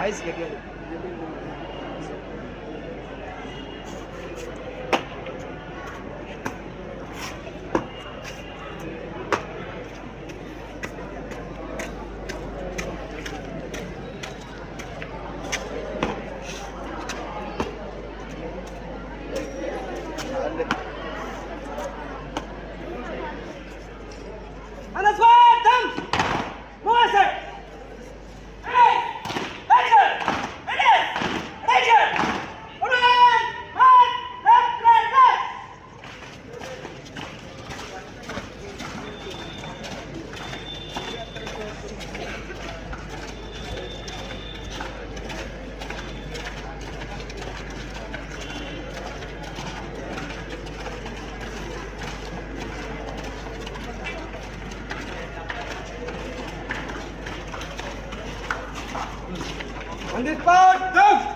Voice గట్టిగా on this part, go!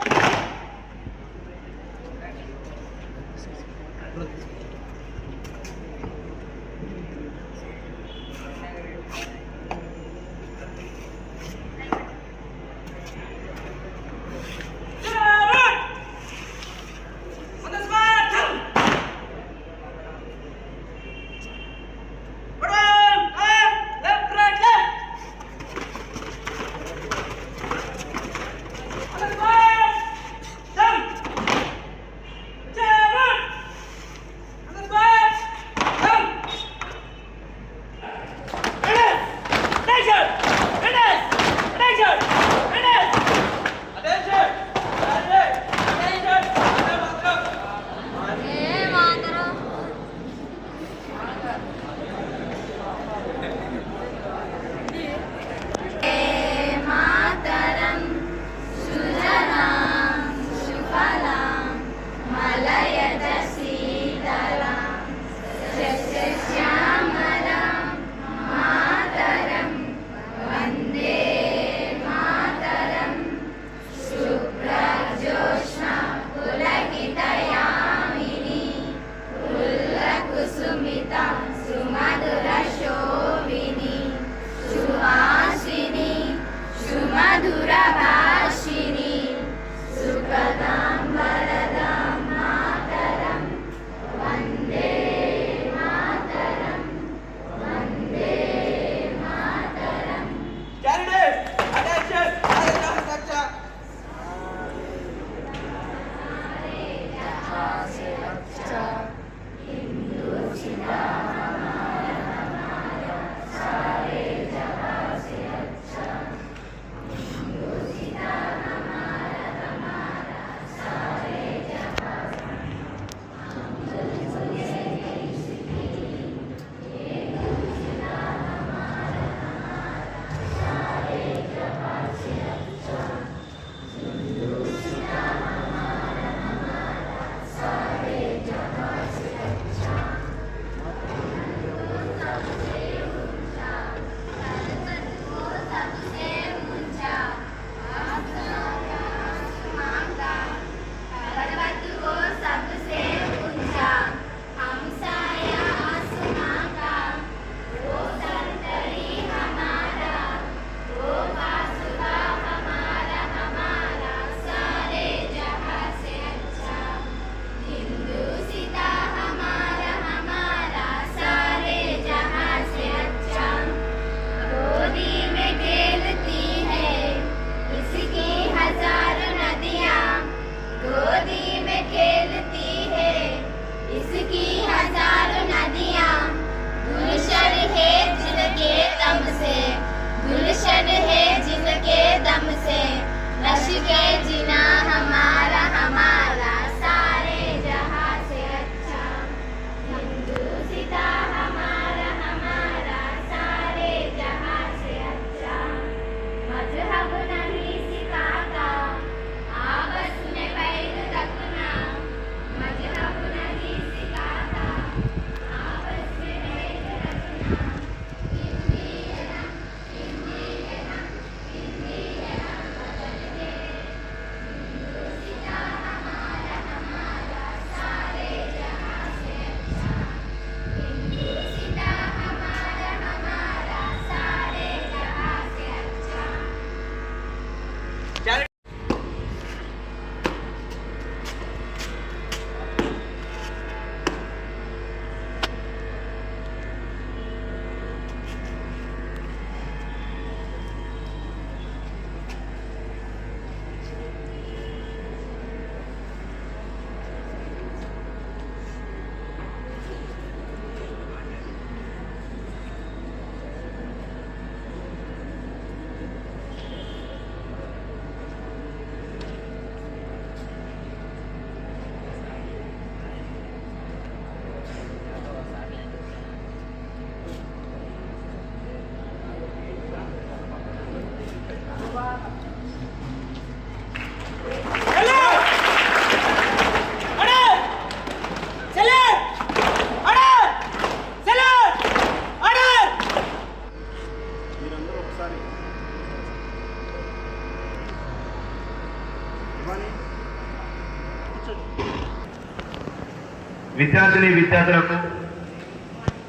విద్యార్థిని విద్యార్థులకు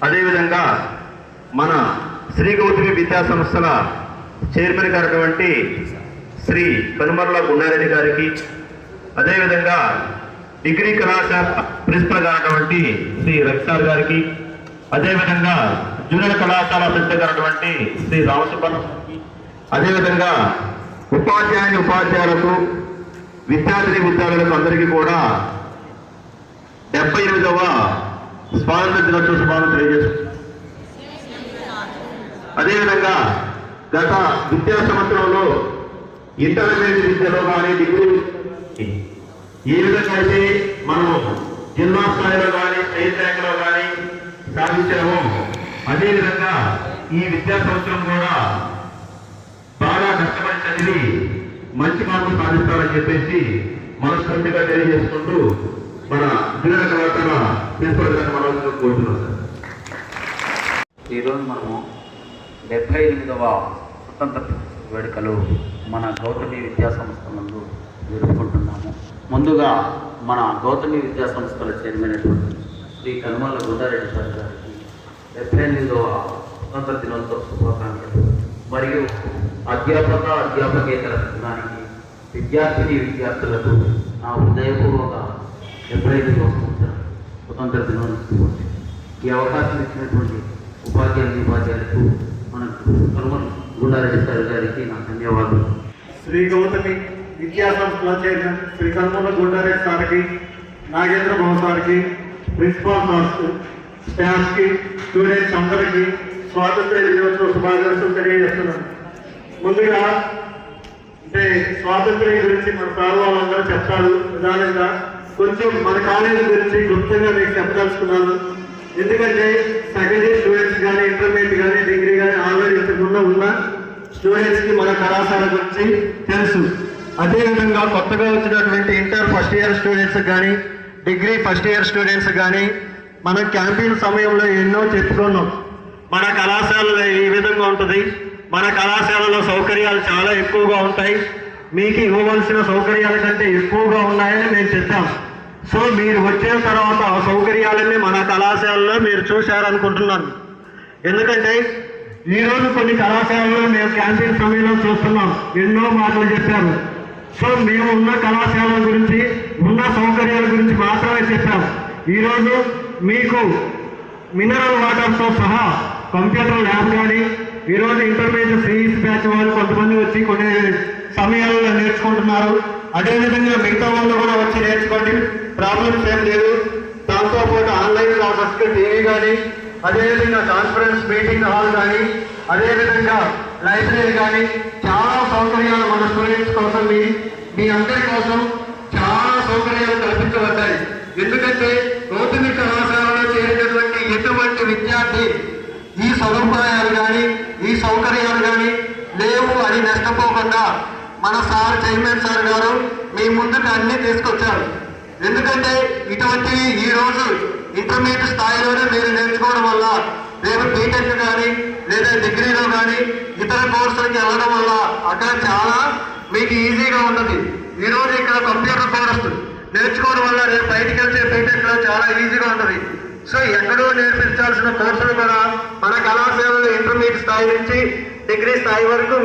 అదేవిధంగా మన శ్రీ గౌతమి విద్యా సంస్థల చైర్మన్ గారైనటువంటి శ్రీ కనుమర్ల గుండారెడ్డి గారికి, అదేవిధంగా డిగ్రీ కళాశాల ప్రిన్సిపల్ గారైనటువంటి శ్రీ రవిసార్ గారికి, అదేవిధంగా జూనియర్ కళాశాల ప్రిన్సిపల్ గారైనటువంటి శ్రీ రామసుబ్బన్ గారికి, అదేవిధంగా ఉపాధ్యాయులకు విద్యార్థిని విద్యార్థులకు అందరికీ కూడా 78వ స్వాతంత్ర దినోత్సవ శుభాకాంక్షలు తెలియజేస్తున్నాను. అదేవిధంగా గత విద్యా సంవత్సరంలో ఇంటర్మీడియట్ విద్యలో కానీ డిగ్రీ ఏ విధంగా అయితే మనము జిల్లా స్థాయిలో కానీ స్టేట్ ర్యాంకులో కానీ సాధించామో అదేవిధంగా ఈ విద్యా సంవత్సరం కూడా బాగా కష్టపడి చదివి మంచి మార్కులు సాధిస్తారని చెప్పేసి మనస్ఫూర్తిగా తెలియజేసుకుంటూ మన జూనియర్ కళాశాల ప్రిన్సిపల్ గారిని మనం కోరుతున్నాం సార్. ఈరోజు మనము 78వ స్వతంత్ర వేడుకలు మన గౌతమి విద్యా సంస్థలందు జరుపుకుంటున్నాము. ముందుగా మన గౌతమి విద్యా సంస్థల చైర్మన్ అయినటువంటి శ్రీ కనుమర్ల గుండారెడ్డి సార్ గారికి 78వ స్వతంత్ర దినోత్సవ శుభాకాంక్షలు మరియు అధ్యాపకేతర సంఘానికి విద్యార్థిని విద్యార్థులకు నా హృదయపూర్వక 75వ సంవత్సరం స్వతంత్ర దినోత్సవం ఈ అవకాశం ఇచ్చినటువంటి ఉపాధ్యాయులకు మన కనుమర్ల గుండారెడ్డి సార్ గారికి నా ధన్యవాదాలు. శ్రీ గౌతమి విద్యా సంస్థల చైర్మన్ శ్రీ కనుమర్ల గుండారెడ్డి సార్కి, నాగేంద్ర బాబు సార్కి, ప్రిన్సిపాల్ సార్కి, స్టాఫ్కి, స్టూడెంట్స్ అందరికీ స్వాతంత్ర దినోత్సవ శుభాకాంక్షలు తెలియజేస్తున్నాను. ముందుగా అంటే స్వాతంత్ర్యం గురించి మన సార్ వాళ్ళందరూ చెప్తారు విధానంగా. కొంచెం మన కాలేజీ గురించి క్లుప్తంగా మీకు చెప్పదలుచుకున్నాను. ఎందుకంటే సెకండ్ ఇయర్ స్టూడెంట్స్ కానీ ఇంటర్మీడియట్ కానీ డిగ్రీ కానీ ఆల్రెడీ ఇంతకుముందు ఉన్న స్టూడెంట్స్కి మన కళాశాల గురించి తెలుసు. అదేవిధంగా కొత్తగా వచ్చినటువంటి ఇంటర్ ఫస్ట్ ఇయర్ స్టూడెంట్స్ కానీ డిగ్రీ ఫస్ట్ ఇయర్ స్టూడెంట్స్ కానీ మనం క్యాంటీన్ సమయంలో ఎన్నో చెప్పుకున్నాం. మన కళాశాలలో ఈ విధంగా ఉంటుంది, మన కళాశాలలో సౌకర్యాలు చాలా ఎక్కువగా ఉంటాయి, మీకు ఇవ్వవలసిన సౌకర్యాల కంటే ఎక్కువగా ఉన్నాయని మేము చెప్పాం. సో మీరు వచ్చిన తర్వాత ఆ సౌకర్యాలన్నీ మన కళాశాలలో మీరు చూశారనుకుంటున్నాను. ఎందుకంటే ఈరోజు కొన్ని కళాశాలలో మేము క్యాంటీన్ సమయంలో చూస్తున్నాం, ఎన్నో మాటలు చెప్పారు. సో మేము ఉన్న కళాశాలల గురించి ఉన్న సౌకర్యాల గురించి మాత్రమే చెప్పాం. ఈరోజు మీకు మినరల్ వాటర్తో సహా కంప్యూటర్ ల్యాబ్ కానీ, ఈరోజు ఇంటర్మీడియట్ సిఈసి బ్యాచ్ వాళ్ళు కొంతమంది వచ్చి కొన్ని సమయాల్లో నేర్చుకుంటున్నారు. అదేవిధంగా మిగతా వాళ్ళు కూడా వచ్చి నేర్చుకోండి, ప్రాబ్లమ్స్ ఏం లేదు. దాంతోపాటు ఆన్లైన్ క్లాసెస్కి టీవీ కానీ, అదేవిధంగా కాన్ఫరెన్స్ మీటింగ్ హాల్ కానీ, అదేవిధంగా లైబ్రరీ కానీ చాలా సౌకర్యాలు మన స్టూడెంట్స్ కోసం మీ అందరి కోసం చాలా సౌకర్యాలు కల్పించబడ్డాయి. ఎందుకంటే గౌతమి కళాశాలలో చేరినటువంటి ఎటువంటి విద్యార్థి ఈ సదుపాయాలు కానీ ఈ సౌకర్యాలు కానీ లేవు అని నష్టపోకుండా మన సార్ చైర్మన్ సార్ గారు మీ ముందుకు అన్ని తీసుకొచ్చారు. ఎందుకంటే ఇటువంటివి ఈరోజు ఇంటర్మీడియట్ స్థాయిలోనే మీరు నేర్చుకోవడం వల్ల రేపు బీటెక్ కానీ లేదా డిగ్రీలో కానీ ఇతర కోర్సులకి వెళ్ళడం వల్ల అక్కడ చాలా మీకు ఈజీగా ఉంటుంది. ఈరోజు ఇక్కడ కంప్యూటర్ కోర్సు నేర్చుకోవడం వల్ల రేపు బయటికి వెళ్తే బీటెక్లో చాలా ఈజీగా ఉంటుంది. సో ఎక్కడో నేర్పించాల్సిన కోర్సులు కూడా మన కళాశాలలో ఇంటర్మీడియట్ స్థాయి నుంచి డిగ్రీ స్థాయి వరకు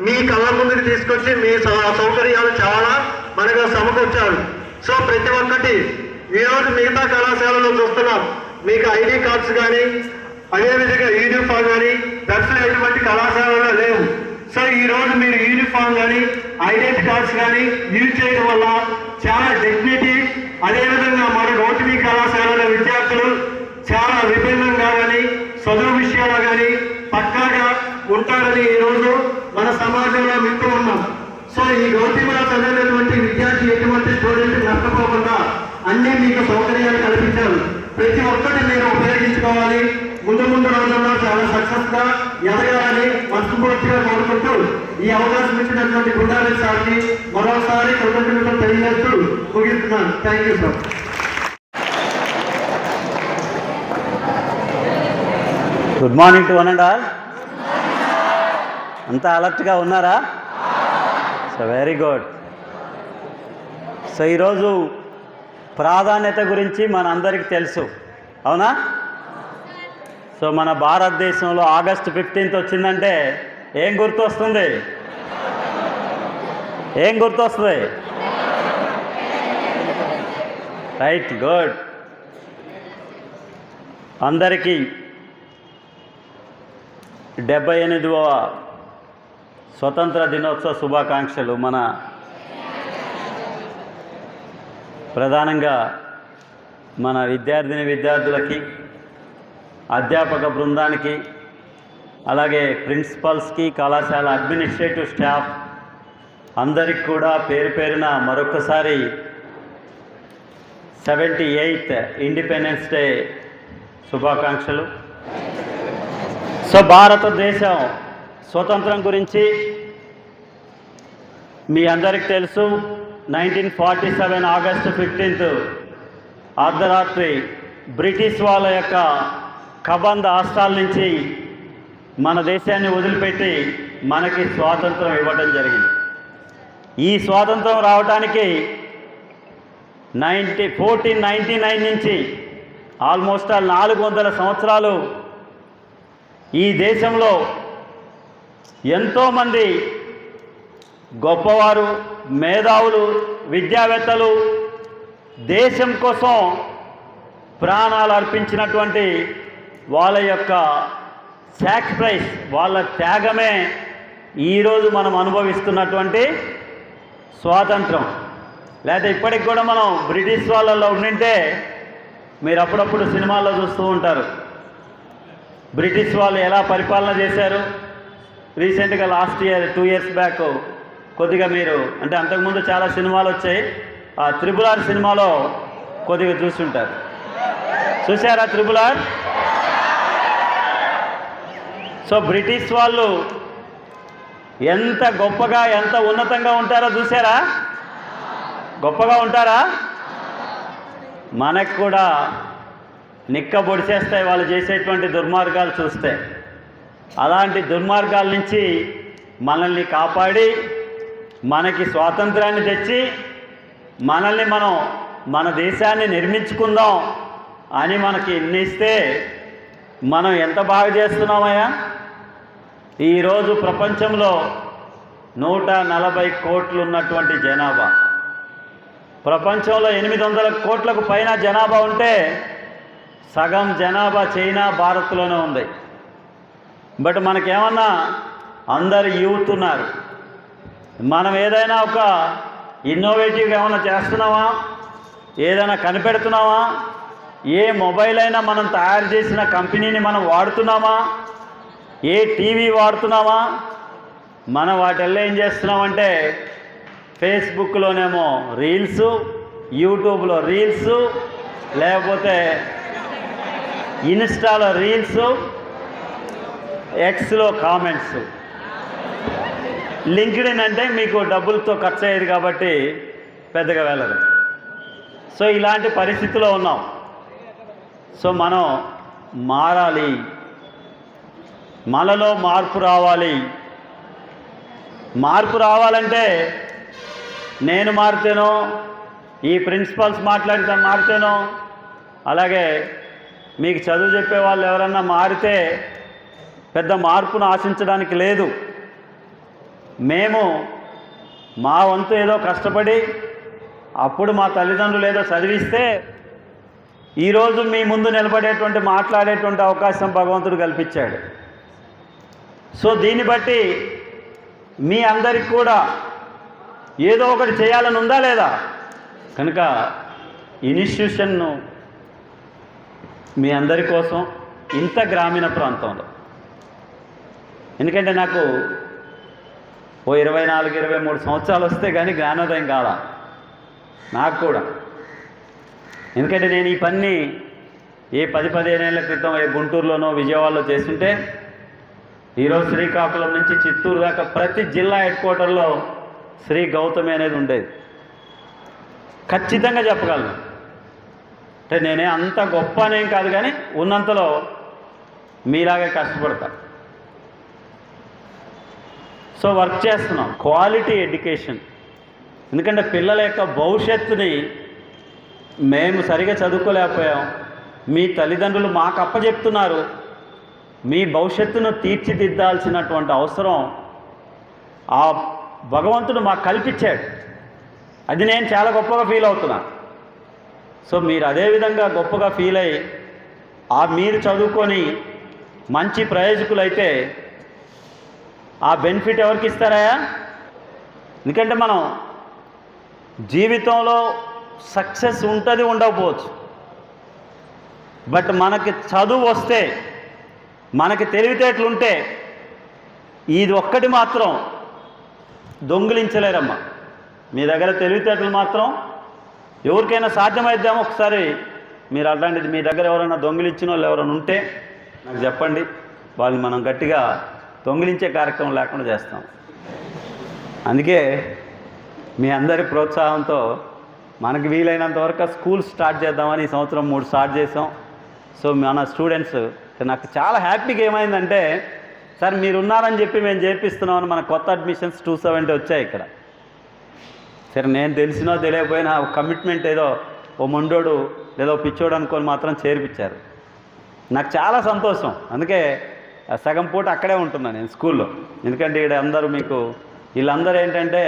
మీ కళ ముందుకు తీసుకొచ్చి మీ సౌకర్యాలు చాలా మనకు సమకూర్చారు. సో ప్రతి ఒక్కటి ఈరోజు మిగతా కళాశాలలో చూస్తున్నాం, మీకు ఐడి కార్డ్స్ కానీ అదేవిధంగా యూనిఫామ్ కానీ దర్శనం ఎటువంటి కళాశాలలో లేవు. సో ఈరోజు మీరు యూనిఫామ్ కానీ ఐడెంటి కార్డ్స్ కానీ యూజ్ చేయడం వల్ల చాలా డిగ్నిటీ, అదేవిధంగా మన గౌతమి కళాశాలలో విద్యార్థులు చాలా విభిన్నంగా కానీ చదువు విషయాలు కానీ పక్కాగా ఉంటారని ఈరోజు మన సమాజంలో వింటూ ఉన్నాం. సో ఈ గౌతమిలో చదివినటువంటి విద్యార్థి ఎటువంటి స్టూడెంట్ నష్టపోకుండా అన్ని మీకు సౌకర్యాలు కల్పించారు. ప్రతి ఒక్కటి మీరు ఉపయోగించుకోవాలి. ముందు రోజుల్లో చాలా సక్సెస్ గా ఎదగాలని మనస్ఫూర్తిగా కోరుకుంటూ ఈ అవకాశం ఇచ్చినటువంటి గుండారెడ్డి సార్కి మరోసారి కృతజ్ఞతలు తెలియజేస్తూ ముగిస్తున్నాను. Thank you sir. Good morning to one and all. అంతా అలర్ట్గా ఉన్నారా? So very good. సో ఈరోజు ప్రాధాన్యత గురించి మనందరికీ తెలుసు, అవునా? సో మన భారతదేశంలో ఆగస్టు 15th వచ్చిందంటే ఏం గుర్తొస్తుంది? ఏం గుర్తొస్తుంది? Right, good. అందరికీ 78వ స్వతంత్ర దినోత్సవ శుభాకాంక్షలు. మన ప్రధానంగా మన విద్యార్థులకి, అధ్యాపక బృందానికి, అలాగే ప్రిన్సిపల్స్కి, కళాశాల అడ్మినిస్ట్రేటివ్ స్టాఫ్ అందరికి కూడా పేరు పేరున మరొకసారి 78th ఇండిపెండెన్స్ డే శుభాకాంక్షలు. సో భారతదేశం స్వతంత్రం గురించి మీ అందరికీ తెలుసు. 1947 ఆగస్టు 15th అర్ధరాత్రి బ్రిటిష్ వాళ్ళ యొక్క కబంధ హస్తాల నుంచి మన దేశాన్ని వదిలిపెట్టి మనకి స్వాతంత్రం ఇవ్వడం జరిగింది. ఈ స్వాతంత్రం రావడానికి 1499 నుంచి ఆల్మోస్ట్ 400 సంవత్సరాలు ఈ దేశంలో ఎంతోమంది గొప్పవారు, మేధావులు, విద్యావేత్తలు దేశం కోసం ప్రాణాలు అర్పించినటువంటి వాళ్ళ యొక్క సాక్రిఫైస్, వాళ్ళ త్యాగమే ఈరోజు మనం అనుభవిస్తున్నటువంటి స్వాతంత్రం. లేకపోతే ఇప్పటికి కూడా మనం బ్రిటిష్ వాళ్ళల్లో ఉండింటే మీరు అప్పుడప్పుడు సినిమాల్లో చూస్తూ ఉంటారు బ్రిటిష్ వాళ్ళు ఎలా పరిపాలన చేశారు. రీసెంట్గా లాస్ట్ ఇయర్ 2 years బ్యాక్ కొద్దిగా మీరు, అంటే అంతకుముందు చాలా సినిమాలు వచ్చాయి, ఆ RRR సినిమాలో కొద్దిగా చూస్తుంటారు. చూసారా RRR? సో బ్రిటిష్ వాళ్ళు ఎంత గొప్పగా, ఎంత ఉన్నతంగా ఉంటారో చూసారా? గొప్పగా ఉంటారా? మనకు కూడా నిక్కబొడిచేస్తాయి వాళ్ళు చేసేటువంటి దుర్మార్గాలు చూస్తే. అలాంటి దుర్మార్గాల నుంచి మనల్ని కాపాడి మనకి స్వాతంత్రాన్ని తెచ్చి మనల్ని మన దేశాన్ని నిర్మించుకుందాం అని మనకి ఇస్తే మనం ఎంత బాగా చేస్తున్నామయ్యా. ఈరోజు ప్రపంచంలో 140 కోట్లు ఉన్నటువంటి జనాభా, ప్రపంచంలో 800 కోట్లకు పైన జనాభా ఉంటే సగం జనాభా చైనా, భారత్లోనే ఉంది. బట్ మనకేమన్నా అందరు యూత్ ఉన్నారు. మనం ఏదైనా ఒక ఇన్నోవేటివ్గా ఏమైనా చేస్తున్నామా? ఏదైనా కనిపెడుతున్నామా? ఏ మొబైల్ అయినా మనం తయారు చేసిన కంపెనీని మనం వాడుతున్నామా? ఏ టీవీ వాడుతున్నామా? మనం వాటిల్లో ఏం చేస్తున్నామంటే ఫేస్బుక్లోనేమో రీల్స్, యూట్యూబ్లో రీల్స్, లేకపోతే ఇన్స్టాలో రీల్స్, ఎక్స్లో కామెంట్స్. లింక్డ్ఇన్ అంటే మీకు డబ్బులతో ఖర్చు అయ్యేది కాబట్టి పెద్దగా వెళ్ళదు. సో ఇలాంటి పరిస్థితిలో ఉన్నాం. సో మనం మారాలి, మనలో మార్పు రావాలి. మార్పు రావాలంటే నేను మారితేనో, ఈ ప్రిన్సిపల్స్ మారితేనో, అలాగే మీకు చదువు చెప్పే వాళ్ళు ఎవరన్నా మారితే పెద్ద మార్పును ఆశించడానికి లేదు. మేము మా వంతు ఏదో కష్టపడి అప్పుడు మా తల్లిదండ్రులు ఏదో చదివిస్తే ఈరోజు మీ ముందు నిలబడేటువంటి, మాట్లాడేటువంటి అవకాశం భగవంతుడు కల్పించాడు. సో దీన్ని బట్టి మీ అందరికి కూడా ఏదో ఒకటి చేయాలని ఉందా లేదా? కనుక ఇన్స్టిట్యూషన్ను మీ అందరి కోసం ఇంత గ్రామీణ ప్రాంతంలో, ఎందుకంటే నాకు ఓ 24-23 సంవత్సరాలు వస్తే కానీ జ్ఞానోదయం కాదా నాకు కూడా. ఎందుకంటే నేను ఈ పని ఏ 10-15 ఏళ్ల క్రితం ఏ గుంటూరులోనో, విజయవాడలో చేస్తుంటే ఈరోజు శ్రీకాకుళం నుంచి చిత్తూరు దాకా ప్రతి జిల్లా హెడ్-క్వార్టర్లో శ్రీ గౌతమి అనేది ఉండేది. ఖచ్చితంగా చెప్పగలను. అంటే నేనే అంత గొప్ప అనేం కాదు, కానీ ఉన్నంతలో మీలాగే కష్టపడతా. సో వర్క్ చేస్తున్నాం. క్వాలిటీ ఎడ్యుకేషన్ ఎందుకంటే పిల్లల యొక్క భవిష్యత్తుని మేము సరిగా చదువుకోలేకపోయాం, మీ తల్లిదండ్రులు మాకు అప్పచెప్తున్నారు, మీ భవిష్యత్తును తీర్చిదిద్దాల్సినటువంటి అవసరం ఆ భగవంతుడు మాకు కల్పించాడు. అది నేను చాలా గొప్పగా ఫీల్ అవుతున్నా. సో మీరు అదేవిధంగా గొప్పగా ఫీల్ అయ్యి మీరు చదువుకొని మంచి ప్రయోజకులైతే ఆ బెనిఫిట్ ఎవరికి ఇస్తారా? ఎందుకంటే మనం జీవితంలో సక్సెస్ ఉంటుంది, ఉండకపోవచ్చు. బట్ మనకి చదువు వస్తే, మనకి తెలివితేటలుంటే ఇది ఒక్కటి మాత్రం దొంగిలించలేరమ్మా. మీ దగ్గర తెలివితేటలు మాత్రం ఎవరికైనా సాధ్యమైద్దామో ఒకసారి మీరు అలాంటిది మీ దగ్గర ఎవరైనా దొంగిలించిన వాళ్ళు ఎవరైనా ఉంటే నాకు చెప్పండి, వాళ్ళని మనం గట్టిగా దొంగిలించే కార్యక్రమం లేకుండా చేస్తాం. అందుకే మీ అందరి ప్రోత్సాహంతో మనకి వీలైనంత వరకు స్కూల్ స్టార్ట్ చేద్దామని ఈ సంవత్సరం 3 స్టార్ట్ చేసాం. సో మన స్టూడెంట్స్ నాకు చాలా హ్యాపీగా ఏమైందంటే, సార్ మీరు ఉన్నారని చెప్పి మేము చేపిస్తున్నామని మన కొత్త అడ్మిషన్స్ 270 వచ్చాయి ఇక్కడ. సరే నేను తెలిసినో తెలియకపోయినా కమిట్మెంట్ ఏదో ఓ మొండోడు లేదో పిచ్చోడు అనుకొని మాత్రం చేర్పించారు. నాకు చాలా సంతోషం. అందుకే సగం పూట అక్కడే ఉంటున్నాను నేను స్కూల్లో. ఎందుకంటే ఇక్కడ అందరూ మీకు వీళ్ళందరూ ఏంటంటే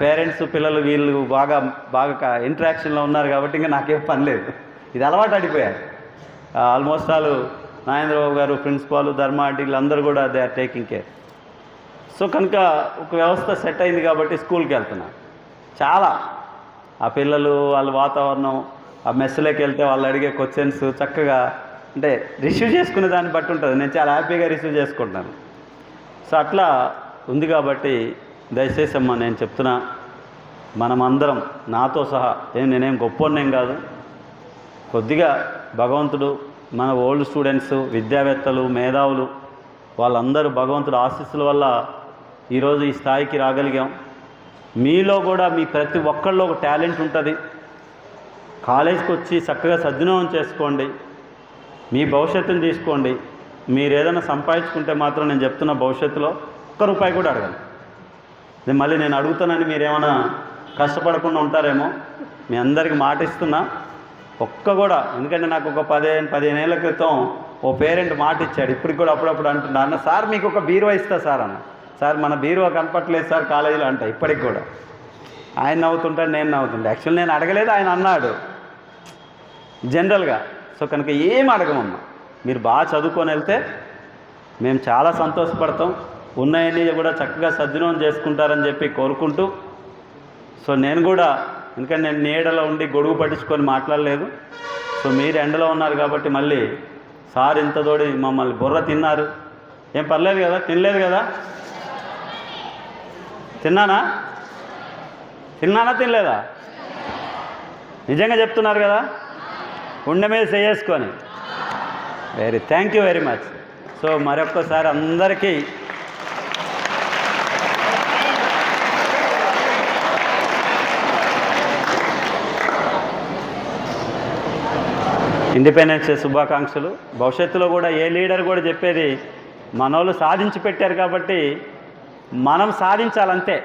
పేరెంట్స్ పిల్లలు వీళ్ళు బాగా ఇంటరాక్షన్లో ఉన్నారు కాబట్టి ఇంకా నాకేం పని లేదు, ఇది అలవాటు అడిపోయారు. ఆల్మోస్ట్ ఆల్ నాగేంద్రబాబు గారు, ప్రిన్సిపాల్, ధర్మ ఆంటీ వీళ్ళందరూ కూడా they are taking care. So కనుక ఒక వ్యవస్థ సెట్ అయింది కాబట్టి స్కూల్కి వెళ్తున్నాను. చాలా ఆ పిల్లలు వాళ్ళ వాతావరణం, ఆ మెస్సులోకి వెళ్తే వాళ్ళు అడిగే క్వశ్చన్స్ చక్కగా అంటే రిసీవ్ చేసుకునే దాన్ని బట్టి ఉంటుంది. నేను చాలా హ్యాపీగా రిసీవ్ చేసుకుంటున్నాను. సో అట్లా ఉంది కాబట్టి దయచేసి అమ్మా నేను చెప్తున్నా, మనమందరం నాతో సహా నేనేం గొప్పనేం కాదు, కొద్దిగా భగవంతుడు మన ఓల్డ్ స్టూడెంట్స్, విద్యావేత్తలు, మేధావులు వాళ్ళందరూ భగవంతుడు ఆశీస్సుల వల్ల ఈరోజు ఈ స్థాయికి రాగలిగాం. మీలో కూడా మీ ప్రతి ఒక్కళ్ళలో ఒక టాలెంట్ ఉంటుంది. కాలేజీకి వచ్చి చక్కగా సద్వినియోగం చేసుకోండి, మీ భవిష్యత్తుని తీసుకోండి. మీరు ఏదైనా సంపాదించుకుంటే మాత్రం నేను చెప్తున్న భవిష్యత్తులో ₹1 కూడా అడగను. మళ్ళీ నేను అడుగుతానని మీరేమైనా కష్టపడకుండా ఉంటారేమో. మీ అందరికీ మాట ఇస్తున్నా, కూడా ఎందుకంటే నాకు ఒక 15 ఏళ్ల క్రితం ఓ పేరెంట్ మాట ఇచ్చాడు. ఇప్పటికి కూడా అప్పుడప్పుడు అంటున్నా, అన్న సార్ మీకు ఒక బీరువా ఇస్తా సార్ అన్న. సార్ మన బీరువా కనపట్లేదు సార్ కాలేజీలో అంట. ఇప్పటికి కూడా ఆయన నవ్వుతుంటాడు, నేను నవ్వుతుంటా. యాక్చువల్ నేను అడగలేదు, ఆయన అన్నాడు జనరల్గా. సో కనుక ఏం అడగమమ్మా, మీరు బాగా చదువుకొని వెళ్తే మేము చాలా సంతోషపడతాం. ఉన్నాయని కూడా చక్కగా సద్వినియోగం చేసుకుంటారని చెప్పి కోరుకుంటూ, సో నేను కూడా ఎందుకంటే నేను నీడలో ఉండి గొడుగు పట్టించుకొని మాట్లాడలేదు. సో మీరు ఎండలో ఉన్నారు కాబట్టి మళ్ళీ సార్ ఇంత తోడి మమ్మల్ని బుర్ర తిన్నారు, ఏం పర్లేదు కదా, తినలేదు కదా, తిన్నానా తినలేదా? నిజంగా చెప్తున్నారు కదా, ఉండ మీద చేసుకొని. Thank you very much. So మరొక్కసారి అందరికీ ఇండిపెండెన్స్ డే శుభాకాంక్షలు. భవిష్యత్తులో కూడా ఏ లీడర్ కూడా చెప్పేది మనోళ్ళు సాధించి పెట్టారు కాబట్టి మనం సాధించాలంతే.